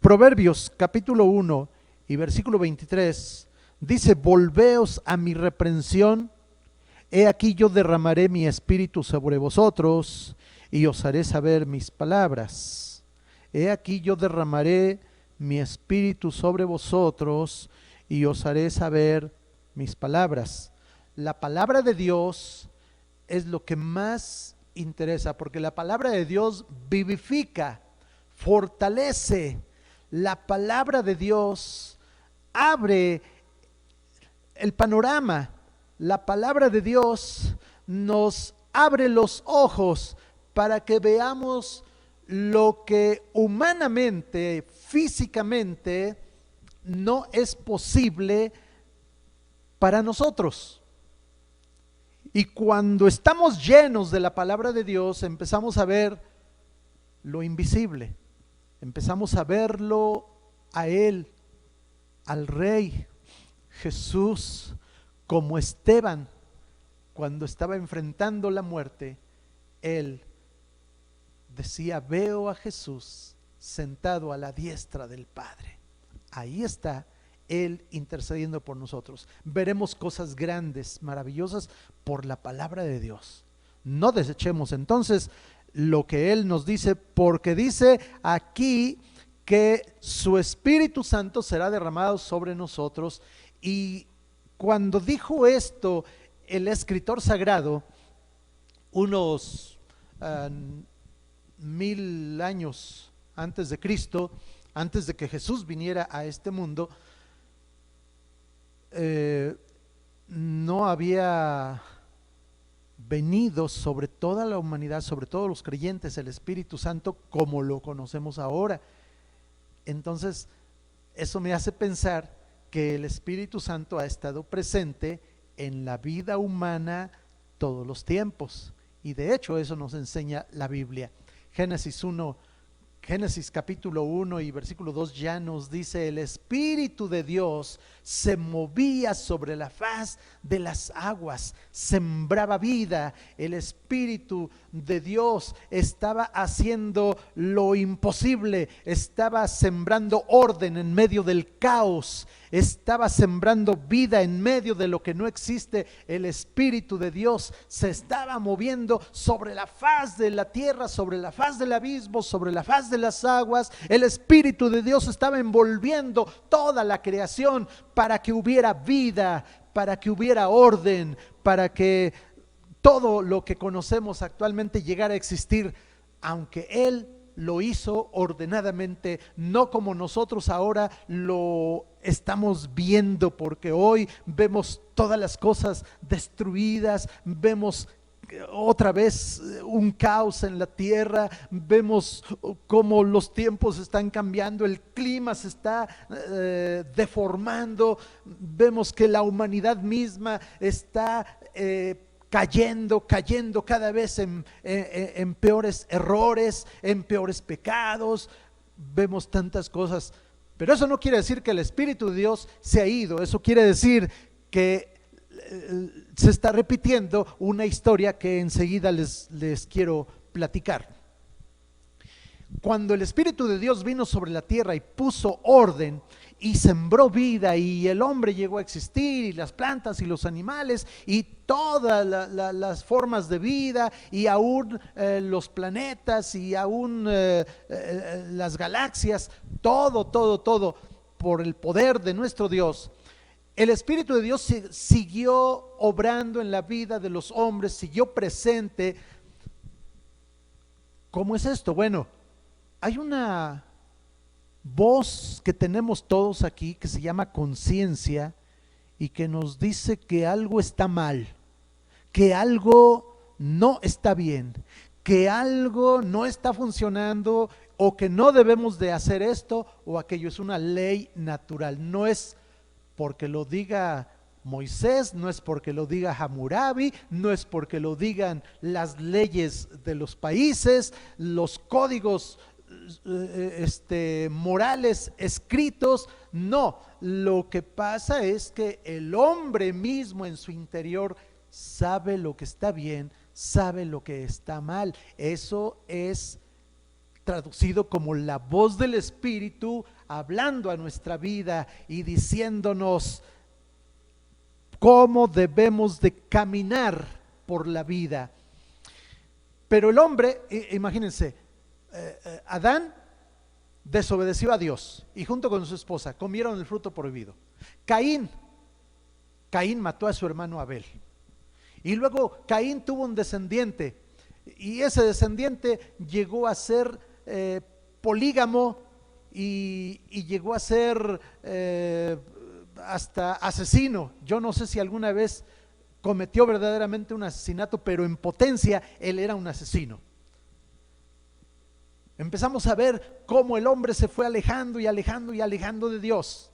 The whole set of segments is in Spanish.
Proverbios capítulo 1 y versículo 23 dice: volveos a mi reprensión, he aquí yo derramaré mi espíritu sobre vosotros y os haré saber mis palabras. He aquí yo derramaré mi espíritu sobre vosotros y os haré saber mis palabras. La palabra de Dios es lo que más interesa, porque la palabra de Dios vivifica, fortalece. La palabra de Dios abre el panorama. La palabra de Dios nos abre los ojos para que veamos lo que humanamente, físicamente, no es posible para nosotros. Y cuando estamos llenos de la palabra de Dios, empezamos a ver lo invisible. Empezamos a verlo a Él, al Rey Jesús, como Esteban, cuando estaba enfrentando la muerte. Él decía: veo a Jesús sentado a la diestra del Padre. Ahí está Él intercediendo por nosotros. Veremos cosas grandes, maravillosas por la palabra de Dios. No desechemos entonces lo que Él nos dice, porque dice aquí que su Espíritu Santo será derramado sobre nosotros. Y cuando dijo esto el escritor sagrado, unos 1000 años antes de Cristo, antes de que Jesús viniera a este mundo, no había venido sobre toda la humanidad, sobre todos los creyentes, el Espíritu Santo como lo conocemos ahora. Entonces, eso me hace pensar que el Espíritu Santo ha estado presente en la vida humana todos los tiempos. Y de hecho eso nos enseña la Biblia. Génesis capítulo 1 y versículo 2 ya nos dice: el Espíritu de Dios se movía sobre la faz de las aguas, sembraba vida. El Espíritu de Dios estaba haciendo lo imposible, estaba sembrando orden en medio del caos, estaba sembrando vida en medio de lo que no existe. El Espíritu de Dios se estaba moviendo sobre la faz de la tierra, sobre la faz del abismo, sobre la faz de las aguas. El Espíritu de Dios estaba envolviendo toda la creación para que hubiera vida, para que hubiera orden, para que todo lo que conocemos actualmente llegara a existir, aunque Él lo hizo ordenadamente, no como nosotros ahora lo estamos viendo, porque hoy vemos todas las cosas destruidas, vemos otra vez un caos en la tierra, vemos cómo los tiempos están cambiando, el clima se está deformando, vemos que la humanidad misma está cayendo cada vez en peores errores, en peores pecados. Vemos tantas cosas, pero eso no quiere decir que el Espíritu de Dios se ha ido. Eso quiere decir que se está repitiendo una historia que enseguida les quiero platicar. Cuando el Espíritu de Dios vino sobre la tierra y puso orden y sembró vida, y el hombre llegó a existir, y las plantas y los animales y todas las formas de vida, y aún los planetas, y aún las galaxias, todo por el poder de nuestro Dios. El Espíritu de Dios siguió obrando en la vida de los hombres, siguió presente. ¿Cómo es esto? Bueno, hay una voz que tenemos todos aquí que se llama conciencia, y que nos dice que algo está mal, que algo no está bien, que algo no está funcionando, o que no debemos de hacer esto o aquello. Es una ley natural, no es porque lo diga Moisés, no es porque lo diga Hammurabi, no es porque lo digan las leyes de los países, los códigos morales escritos. No, lo que pasa es que el hombre mismo en su interior sabe lo que está bien, sabe lo que está mal. Eso es traducido como la voz del Espíritu hablando a nuestra vida y diciéndonos cómo debemos de caminar por la vida. Pero el hombre, imagínense, Adán desobedeció a Dios y junto con su esposa comieron el fruto prohibido. Caín mató a su hermano Abel. Y luego Caín tuvo un descendiente y ese descendiente llegó a ser polígamo y llegó a ser hasta asesino. Yo no sé si alguna vez cometió verdaderamente un asesinato, pero en potencia él era un asesino. Empezamos a ver cómo el hombre se fue alejando y alejando y alejando de Dios.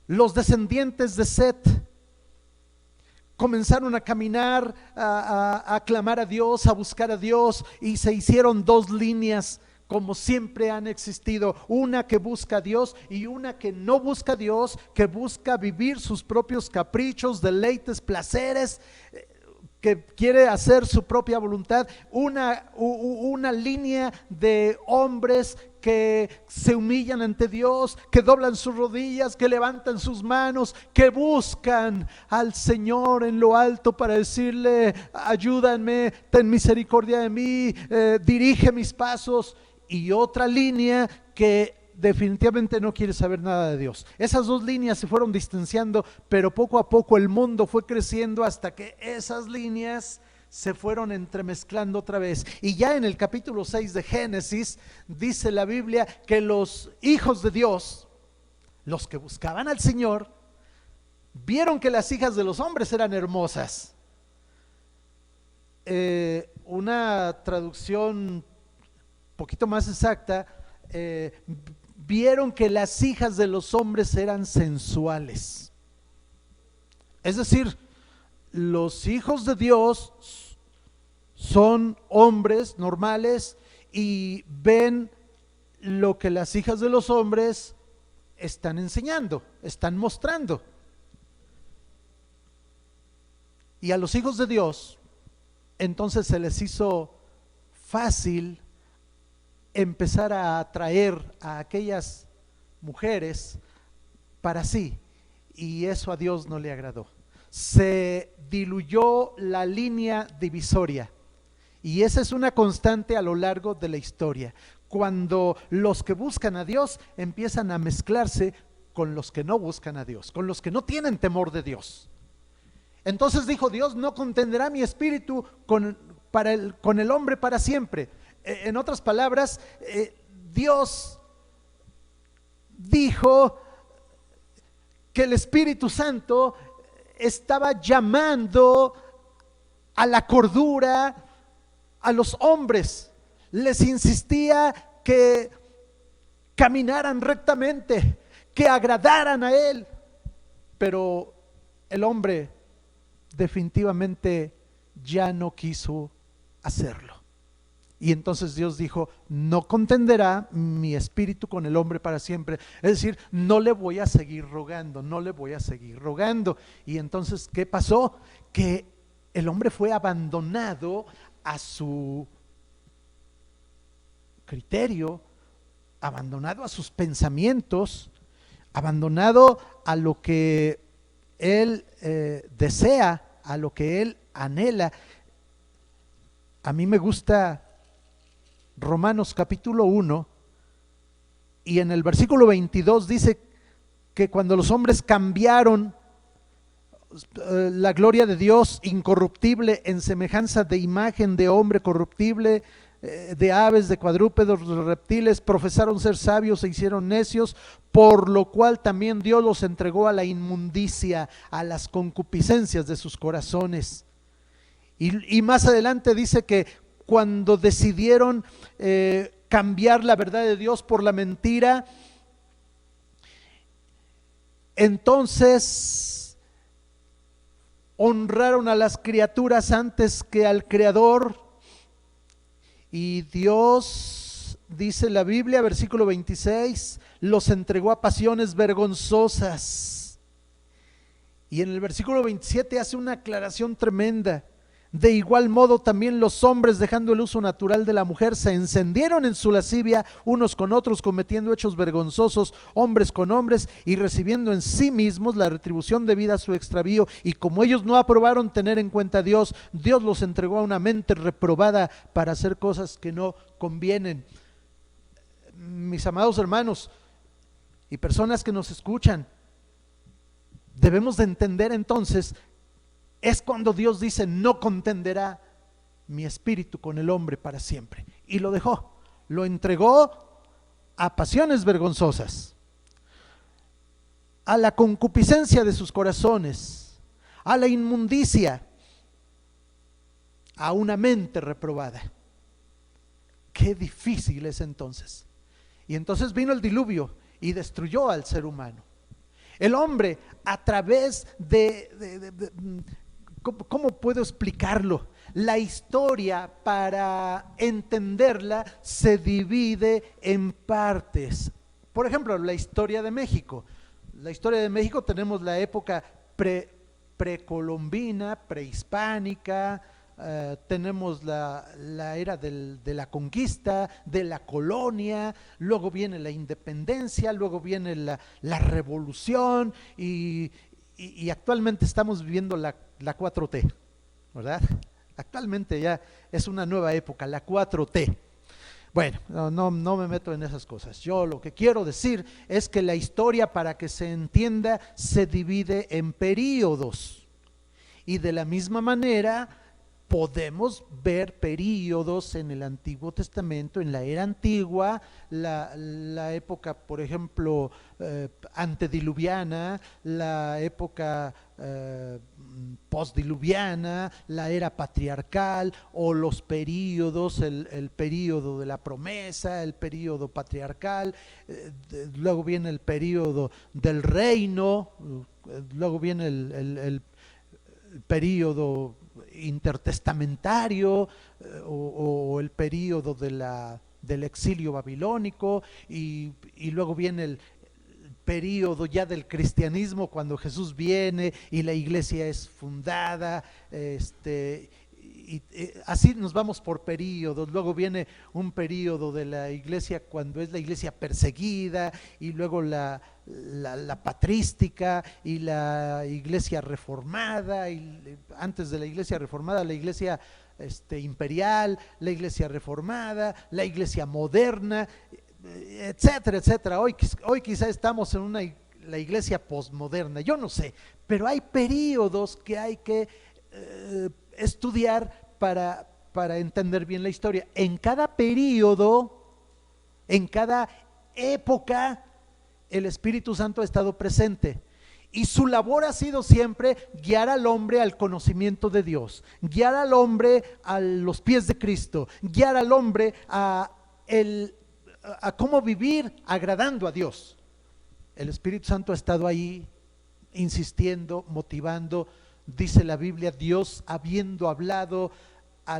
Los descendientes de Set comenzaron a caminar, a clamar a Dios, a buscar a Dios, y se hicieron dos líneas como siempre han existido, una que busca a Dios y una que no busca a Dios, que busca vivir sus propios caprichos, deleites, placeres, que quiere hacer su propia voluntad. Una línea de hombres que se humillan ante Dios, que doblan sus rodillas, que levantan sus manos, que buscan al Señor en lo alto para decirle: ayúdame, ten misericordia de mí, dirige mis pasos. Y otra línea que definitivamente no quiere saber nada de Dios. Esas dos líneas se fueron distanciando, pero poco a poco el mundo fue creciendo hasta que esas líneas se fueron entremezclando otra vez. Y ya en el capítulo 6 de Génesis dice la Biblia que los hijos de Dios, los que buscaban al Señor, vieron que las hijas de los hombres eran hermosas. Una traducción poquito más exacta, vieron que las hijas de los hombres eran sensuales. Es decir, los hijos de Dios son hombres normales y ven lo que las hijas de los hombres están enseñando, están mostrando. Y a los hijos de Dios entonces se les hizo fácil empezar a atraer a aquellas mujeres para sí, y eso a Dios no le agradó. Se diluyó la línea divisoria, y esa es una constante a lo largo de la historia. Cuando los que buscan a Dios empiezan a mezclarse con los que no buscan a Dios, con los que no tienen temor de Dios. Entonces dijo Dios: no contenderá mi espíritu con el hombre para siempre. En otras palabras, Dios dijo que el Espíritu Santo estaba llamando a la cordura a los hombres, les insistía que caminaran rectamente, que agradaran a Él, pero el hombre definitivamente ya no quiso hacerlo. Y entonces Dios dijo: no contenderá mi espíritu con el hombre para siempre. Es decir, no le voy a seguir rogando, no le voy a seguir rogando. Y entonces, ¿qué pasó? Que el hombre fue abandonado a su criterio, abandonado a sus pensamientos, abandonado a lo que él desea, a lo que él anhela. A mí me gusta Romanos capítulo 1, y en el versículo 22 dice que cuando los hombres cambiaron la gloria de Dios incorruptible en semejanza de imagen de hombre corruptible, de aves, de cuadrúpedos, de reptiles, profesaron ser sabios, se hicieron necios, por lo cual también Dios los entregó a la inmundicia, a las concupiscencias de sus corazones. Y más adelante dice que cuando decidieron cambiar la verdad de Dios por la mentira, entonces honraron a las criaturas antes que al Creador. Y Dios, dice la Biblia, versículo 26, los entregó a pasiones vergonzosas. Y en el versículo 27 hace una aclaración tremenda. De igual modo también los hombres, dejando el uso natural de la mujer, se encendieron en su lascivia unos con otros, cometiendo hechos vergonzosos hombres con hombres, y recibiendo en sí mismos la retribución debida a su extravío. Y como ellos no aprobaron tener en cuenta a Dios, Dios los entregó a una mente reprobada para hacer cosas que no convienen. Mis amados hermanos y personas que nos escuchan, debemos de entender entonces, es cuando Dios dice: no contenderá mi espíritu con el hombre para siempre. Y lo dejó, lo entregó a pasiones vergonzosas, a la concupiscencia de sus corazones, a la inmundicia, a una mente reprobada. Qué difícil es entonces. Y entonces vino el diluvio y destruyó al ser humano. El hombre, a través ¿cómo puedo explicarlo? La historia, para entenderla, se divide en partes. Por ejemplo, la historia de México. La historia de México, tenemos la época precolombina, prehispánica, tenemos la era de la conquista, de la colonia, luego viene la independencia, luego viene la revolución y actualmente estamos viviendo la 4T, ¿verdad? Actualmente ya es una nueva época, la 4T. Bueno, no me meto en esas cosas. Yo lo que quiero decir es que la historia, para que se entienda, se divide en períodos. Y de la misma manera podemos ver períodos en el Antiguo Testamento, en la era antigua, la época, por ejemplo, antediluviana, la época postdiluviana, la era patriarcal, o los períodos, el período de la promesa, el período patriarcal, luego viene el período del reino, luego viene el período intertestamentario, o el período del exilio babilónico, y luego viene el período ya del cristianismo, cuando Jesús viene y la iglesia es fundada, y así nos vamos por períodos. Luego viene un período de la iglesia cuando es la iglesia perseguida, y luego la patrística y la iglesia reformada, y antes de la iglesia reformada la iglesia imperial, la iglesia reformada, la iglesia moderna, etcétera, etcétera. Hoy quizá estamos en la iglesia posmoderna, yo no sé, pero hay períodos que hay que estudiar para entender bien la historia. En cada período, en cada época, el Espíritu Santo ha estado presente, y su labor ha sido siempre guiar al hombre al conocimiento de Dios, guiar al hombre a los pies de Cristo, guiar al hombre a cómo vivir agradando a Dios. El Espíritu Santo ha estado ahí insistiendo, motivando. Dice la Biblia: Dios, habiendo hablado a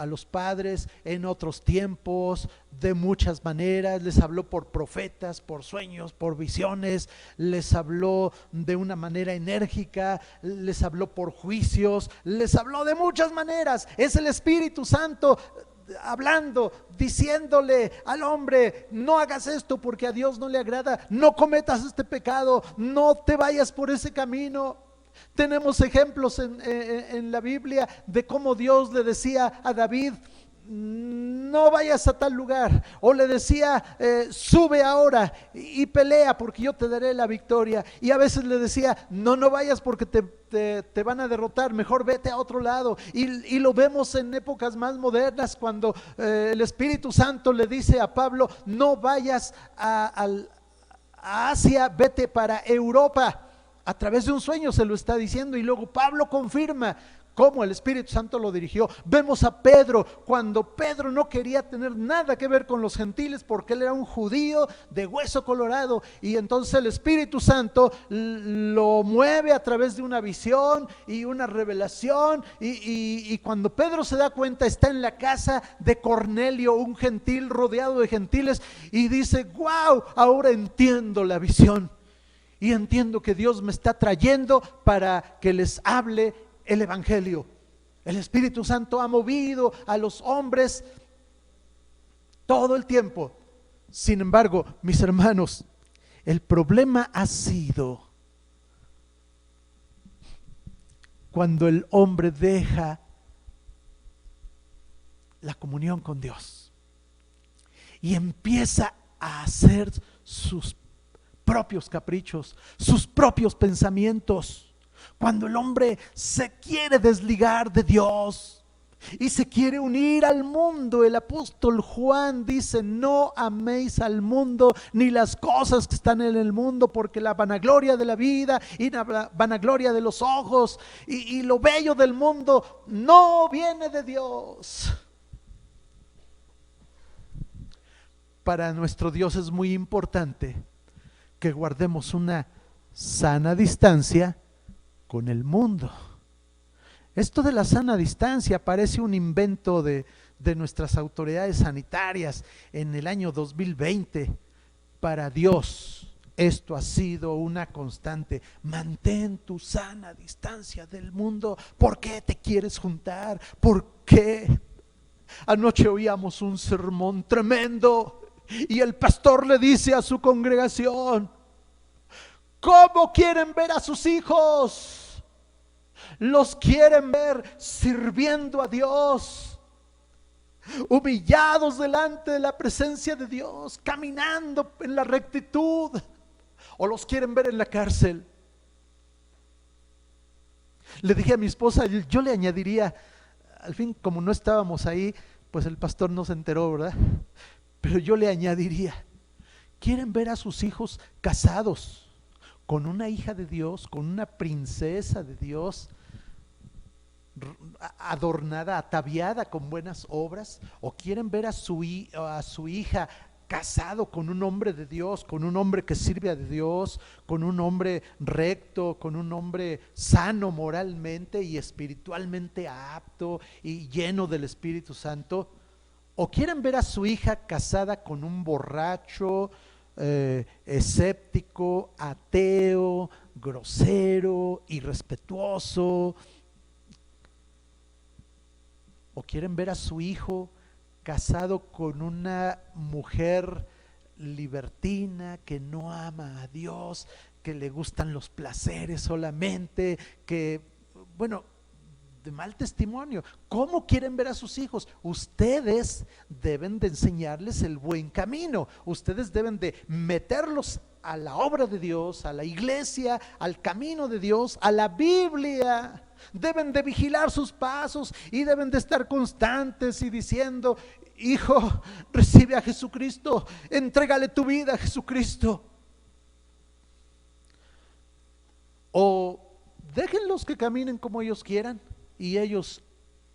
los padres en otros tiempos de muchas maneras, les habló por profetas, por sueños, por visiones, les habló de una manera enérgica, les habló por juicios, les habló de muchas maneras. Es el Espíritu Santo hablando, diciéndole al hombre: no hagas esto porque a Dios no le agrada, no cometas este pecado, no te vayas por ese camino. Tenemos ejemplos en la Biblia de cómo Dios le decía a David: no vayas a tal lugar, o le decía: sube ahora y pelea porque yo te daré la victoria. Y a veces le decía: no vayas porque te van a derrotar, mejor vete a otro lado. Y lo vemos en épocas más modernas, cuando el Espíritu Santo le dice a Pablo: no vayas a Asia, vete para Europa. A través de un sueño se lo está diciendo, y luego Pablo confirma cómo el Espíritu Santo lo dirigió. Vemos a Pedro, cuando Pedro no quería tener nada que ver con los gentiles, porque él era un judío de hueso colorado, y entonces el Espíritu Santo lo mueve a través de una visión y una revelación, y cuando Pedro se da cuenta, está en la casa de Cornelio, un gentil rodeado de gentiles, y dice: wow, ahora entiendo la visión, y entiendo que Dios me está trayendo para que les hable el evangelio. El Espíritu Santo ha movido a los hombres todo el tiempo. Sin embargo, mis hermanos, el problema ha sido cuando el hombre deja la comunión con Dios y empieza a hacer sus propios caprichos, sus propios pensamientos. Cuando el hombre se quiere desligar de Dios y se quiere unir al mundo, el apóstol Juan dice: no améis al mundo ni las cosas que están en el mundo, porque la vanagloria de la vida y la vanagloria de los ojos y lo bello del mundo no viene de Dios. Para nuestro Dios es muy importante que guardemos una sana distancia con el mundo. Esto de la sana distancia parece un invento de nuestras autoridades sanitarias en el año 2020. Para Dios esto ha sido una constante. Mantén tu sana distancia del mundo. ¿Por qué te quieres juntar? ¿Por qué? Anoche oíamos un sermón tremendo y el pastor le dice a su congregación: ¿cómo quieren ver a sus hijos? Los quieren ver sirviendo a Dios, humillados delante de la presencia de Dios, caminando en la rectitud, o los quieren ver en la cárcel. Le dije a mi esposa, yo le añadiría, al fin como no estábamos ahí, pues el pastor no se enteró, ¿verdad? Pero yo le añadiría: quieren ver a sus hijos casados con una hija de Dios, con una princesa de Dios, adornada, ataviada con buenas obras, o quieren ver a su hija casado con un hombre de Dios, con un hombre que sirve a Dios, con un hombre recto, con un hombre sano moralmente y espiritualmente apto y lleno del Espíritu Santo, o quieren ver a su hija casada con un borracho, escéptico, ateo, grosero, irrespetuoso, o quieren ver a su hijo casado con una mujer libertina que no ama a Dios, que le gustan los placeres solamente, que, bueno, de mal testimonio. ¿Cómo quieren ver a sus hijos? Ustedes deben de enseñarles el buen camino. Ustedes deben de meterlos a la obra de Dios, a la iglesia, al camino de Dios, a la Biblia. Deben de vigilar sus pasos y deben de estar constantes y diciendo: hijo, recibe a Jesucristo, entrégale tu vida a Jesucristo. O déjenlos que caminen como ellos quieran y ellos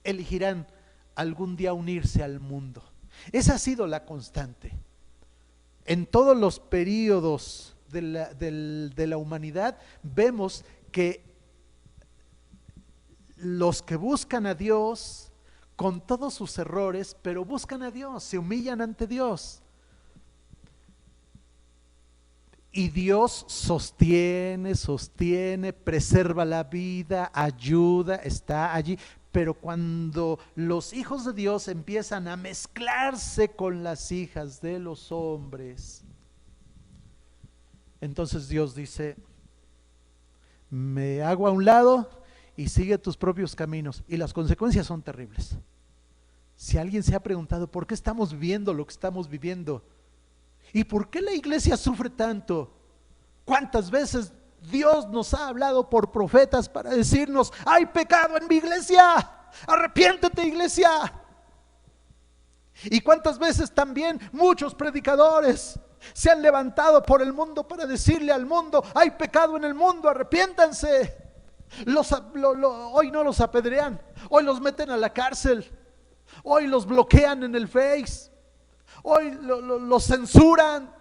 elegirán algún día unirse al mundo. Esa ha sido la constante. En todos los periodos de la humanidad vemos que los que buscan a Dios, con todos sus errores, pero buscan a Dios, se humillan ante Dios. Y Dios sostiene, preserva la vida, ayuda, está allí. Pero cuando los hijos de Dios empiezan a mezclarse con las hijas de los hombres, entonces Dios dice: me hago a un lado y sigue tus propios caminos. Y las consecuencias son terribles. Si alguien se ha preguntado por qué estamos viviendo lo que estamos viviendo y por qué la iglesia sufre tanto, ¿cuántas veces Dios nos ha hablado por profetas para decirnos: hay pecado en mi iglesia, arrepiéntete, iglesia? Y cuántas veces también muchos predicadores se han levantado por el mundo para decirle al mundo: hay pecado en el mundo, arrepiéntanse. Hoy no los apedrean, hoy los meten a la cárcel, hoy los bloquean en el Face, hoy los censuran,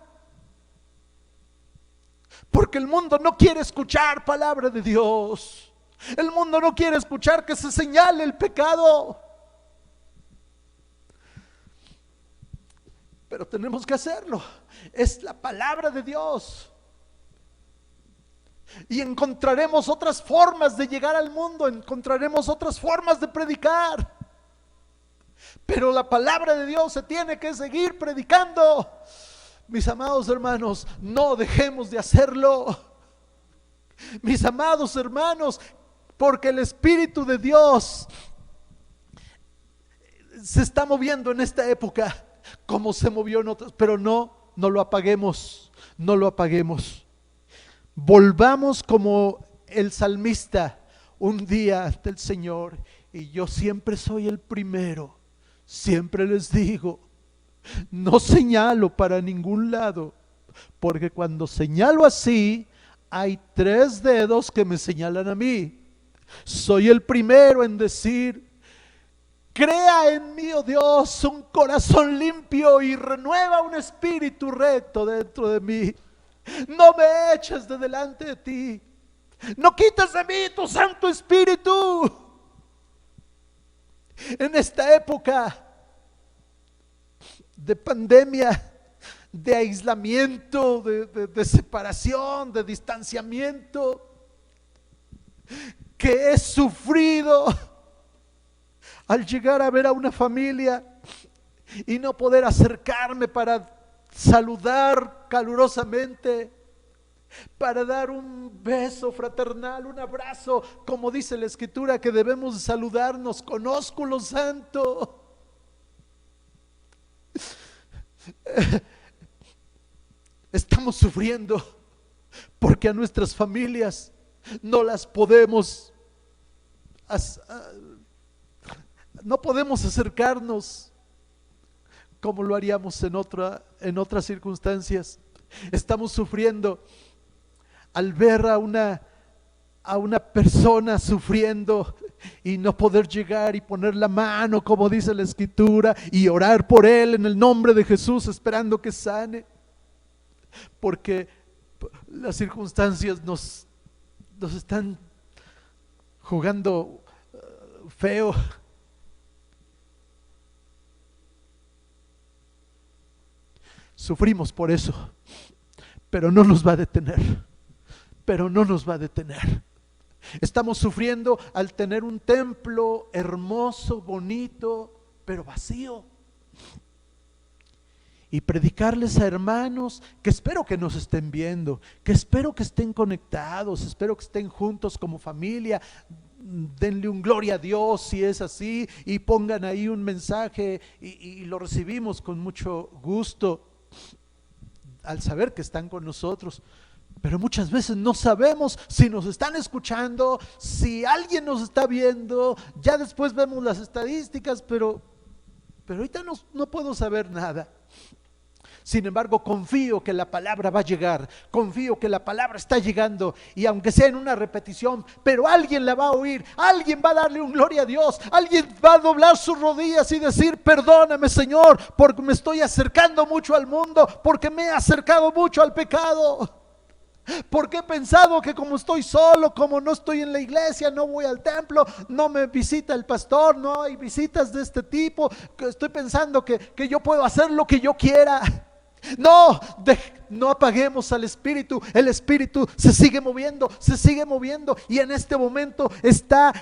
porque el mundo no quiere escuchar palabra de Dios. El mundo no quiere escuchar que se señale el pecado. Pero tenemos que hacerlo. Es la palabra de Dios. Y encontraremos otras formas de llegar al mundo, encontraremos otras formas de predicar. Pero la palabra de Dios se tiene que seguir predicando. Mis amados hermanos, no dejemos de hacerlo. Mis amados hermanos, porque el Espíritu de Dios se está moviendo en esta época como se movió en otras, pero no lo apaguemos, no lo apaguemos. Volvamos como el salmista un día ante el Señor, y yo siempre soy el primero, siempre les digo, no señalo para ningún lado, porque cuando señalo así, hay 3 dedos que me señalan a mí. Soy el primero en decir: crea en mí, oh Dios, un corazón limpio y renueva un espíritu recto dentro de mí. No me eches de delante de ti, no quites de mí tu Santo Espíritu. En esta época de pandemia, de aislamiento, de separación, de distanciamiento, que he sufrido al llegar a ver a una familia y no poder acercarme para saludar calurosamente, para dar un beso fraternal, un abrazo, como dice la Escritura que debemos saludarnos con ósculo santo. Estamos sufriendo porque a nuestras familias no las podemos, no podemos acercarnos como lo haríamos en otras circunstancias. Estamos sufriendo al ver a una persona sufriendo y no poder llegar y poner la mano, como dice la Escritura, y orar por él en el nombre de Jesús, esperando que sane, porque las circunstancias nos están jugando feo. Sufrimos por eso, pero no nos va a detener, Estamos sufriendo al tener un templo hermoso, bonito, pero vacío. Y predicarles a hermanos que espero que nos estén viendo, que espero que estén conectados, espero que estén juntos como familia. Denle un gloria a Dios si es así, y pongan ahí un mensaje y lo recibimos con mucho gusto al saber que están con nosotros. Pero muchas veces no sabemos si nos están escuchando, si alguien nos está viendo. Ya después vemos las estadísticas, pero ahorita no puedo saber nada. Sin embargo, confío que la palabra va a llegar, confío que la palabra está llegando, y aunque sea en una repetición, pero alguien la va a oír, alguien va a darle un gloria a Dios, alguien va a doblar sus rodillas y decir: perdóname, Señor, porque me estoy acercando mucho al mundo, porque me he acercado mucho al pecado, porque he pensado que como estoy solo, como no estoy en la iglesia, no voy al templo, no me visita el pastor, no hay visitas de este tipo, que estoy pensando que yo puedo hacer lo que yo quiera. No apaguemos al Espíritu. El Espíritu se sigue moviendo, y en este momento está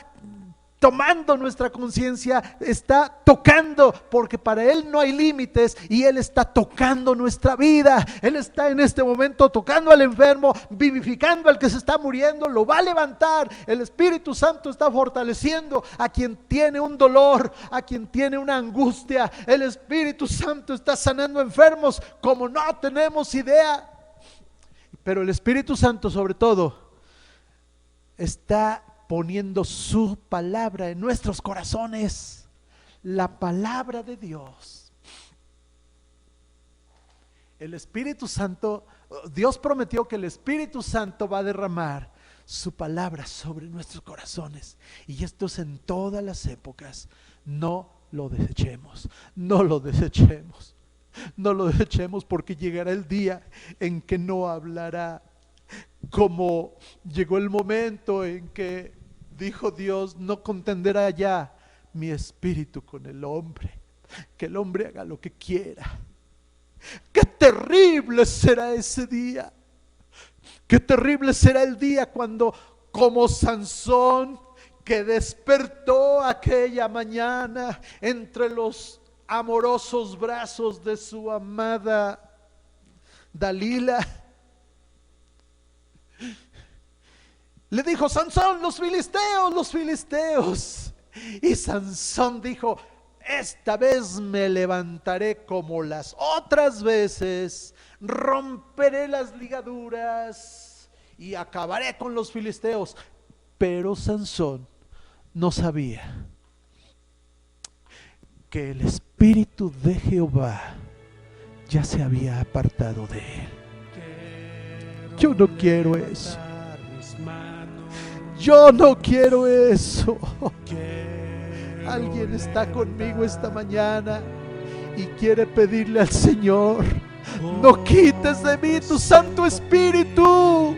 tomando nuestra conciencia, está tocando, porque para Él no hay límites, y Él está tocando nuestra vida. Él está en este momento tocando al enfermo, vivificando al que se está muriendo, lo va a levantar. El Espíritu Santo está fortaleciendo a quien tiene un dolor, a quien tiene una angustia. El Espíritu Santo está sanando enfermos como no tenemos idea. Pero el Espíritu Santo, sobre todo, está poniendo su palabra en nuestros corazones, la palabra de Dios. El Espíritu Santo, Dios prometió que el Espíritu Santo va a derramar su palabra sobre nuestros corazones, y esto es en todas las épocas. No lo desechemos, porque llegará el día en que no hablará, como llegó el momento en que dijo Dios: no contenderá ya mi espíritu con el hombre, que el hombre haga lo que quiera. Qué terrible será ese día. Qué terrible será el día cuando, como Sansón, que despertó aquella mañana entre los amorosos brazos de su amada Dalila, le dijo: Sansón, los filisteos, los filisteos. Y Sansón dijo: esta vez me levantaré como las otras veces, romperé las ligaduras y acabaré con los filisteos. Pero Sansón no sabía que el Espíritu de Jehová ya se había apartado de él. Yo no quiero eso. Yo no quiero eso. Alguien está conmigo esta mañana y quiere pedirle al Señor: no quites de mí tu Santo Espíritu,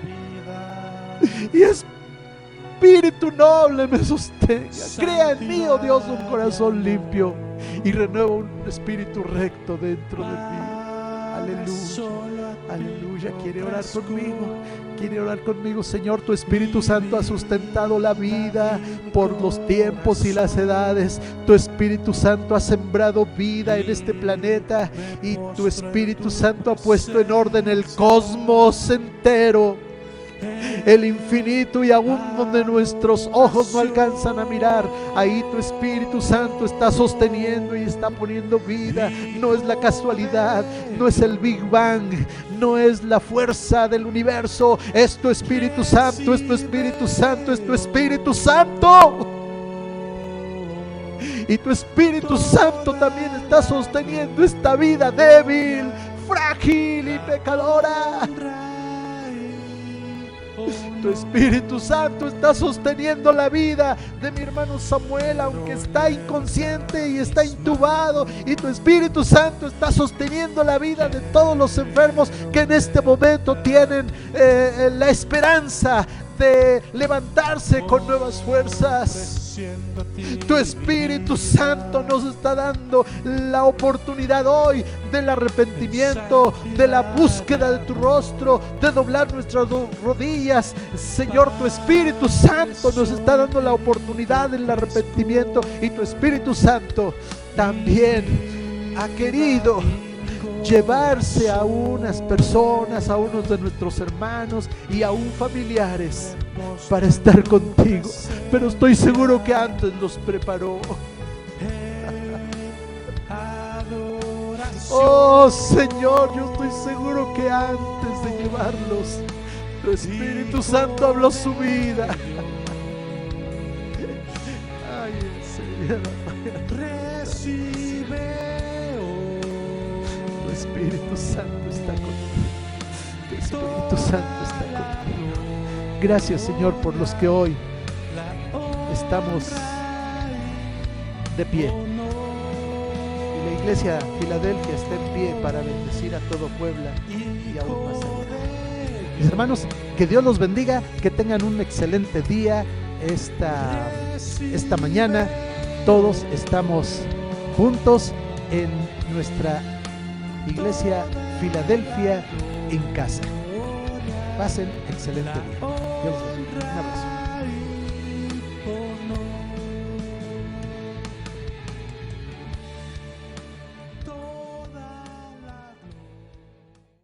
y Espíritu noble me sostenga. Crea en mí, oh Dios, un corazón limpio y renueva un espíritu recto dentro de mí. Aleluya, aleluya. Quiere orar conmigo. Quiere orar conmigo. Señor, tu Espíritu Santo ha sustentado la vida por los tiempos y las edades. Tu Espíritu Santo ha sembrado vida en este planeta, y tu Espíritu Santo ha puesto en orden el cosmos entero, el infinito, y aún donde nuestros ojos no alcanzan a mirar, ahí tu Espíritu Santo está sosteniendo y está poniendo vida. No es la casualidad, no es el Big Bang, no es la fuerza del universo, es tu Espíritu Santo, es tu Espíritu Santo, es tu Espíritu Santo. Y tu Espíritu Santo también está sosteniendo esta vida débil, frágil y pecadora. Tu Espíritu Santo está sosteniendo la vida de mi hermano Samuel, aunque está inconsciente y está intubado. Y tu Espíritu Santo está sosteniendo la vida de todos los enfermos que en este momento tienen la esperanza de levantarse con nuevas fuerzas. Tu Espíritu Santo nos está dando la oportunidad hoy del arrepentimiento, de la búsqueda de tu rostro, de doblar nuestras rodillas. Señor, tu Espíritu Santo nos está dando la oportunidad del arrepentimiento, y tu Espíritu Santo también ha querido llevarse a unas personas, a unos de nuestros hermanos y aún familiares para estar contigo. Pero estoy seguro que antes los preparó. Oh Señor, yo estoy seguro que antes de llevarlos, tu Espíritu Santo habló su vida. Ay, Señor, tu Espíritu Santo está conmigo. Tu Espíritu Santo está conmigo. Gracias, Señor, por los que hoy estamos de pie. Y la Iglesia Filadelfia está en pie para bendecir a todo Puebla y aún más allá. Mis hermanos, que Dios los bendiga, que tengan un excelente día esta mañana. Todos estamos juntos en nuestra Iglesia Filadelfia en casa. Pasen excelente día. Dios los bendiga. Un abrazo.